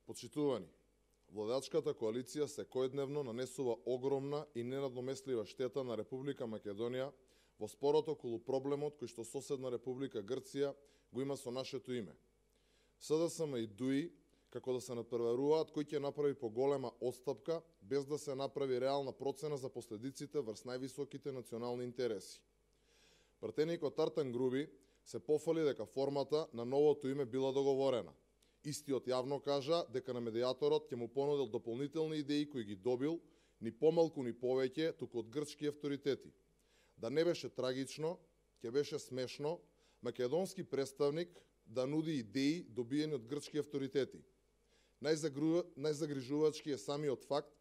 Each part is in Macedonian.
Почитувани, владачката коалиција секојдневно нанесува огромна и ненадоместлива штета на Република Македонија во спорот околу проблемот кој што соседна Република Грција го има со нашето име. СДСМ и ДУИ како да се надпреваруваат кој ќе направи поголема отстапка без да се направи реална процена за последиците врз највисоките национални интереси. Пратеникот Артан Груби се пофали дека формата на новото име била договорена. Истиот јавно кажа дека на медијаторот ќе му понудил дополнителни идеи кои ги добил, ни помалку ни повеќе, туку од грчки авторитети. Да не беше трагично, ќе беше смешно, македонски представник да нуди идеи добиени од грчки авторитети. Најзагрижувачки е самиот факт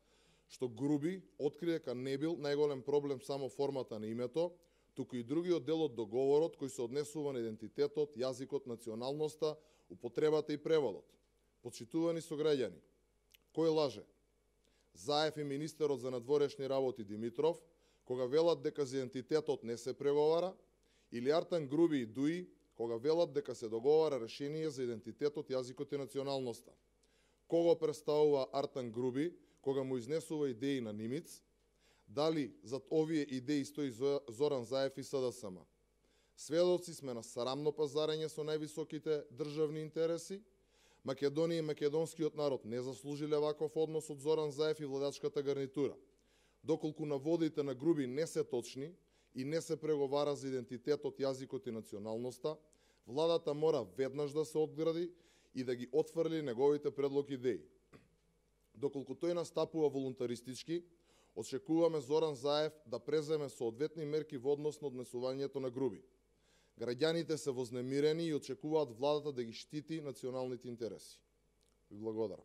што Груби откри дека не бил најголем проблем само формата на името, туку и другиот дел од договорот кој се однесува на идентитетот, јазикот, националноста, употребата и преводот. Почитувани сограѓани, кој лаже? Заев и министерот за надворешни работи Димитров, кога велат дека за идентитетот не се преговара, или Артан Груби и ДУИ, кога велат дека се договара решение за идентитетот, јазикот и националноста. Кого представува Артан Груби, кога му изнесува идеи на Нимиц? Дали зад овие идеи стои Зоран Заев и СДСМ? Сведоци сме на срамно пазарење со највисоките државни интереси. Македонија и македонскиот народ не заслужиле ваков однос од Зоран Заев и владачката гарнитура. Доколку наводите на Груби не се точни и не се преговара за идентитетот, јазикот и националноста, владата мора веднаш да се одгради и да ги отфрли неговите предлог идеи. Доколку тој настапува волунтаристички, очекуваме Зоран Заев да преземе соодветни мерки во однос на однесувањето на Груби. Граѓаните се вознемирени и очекуваат владата да ги штити националните интереси. Ви благодарам.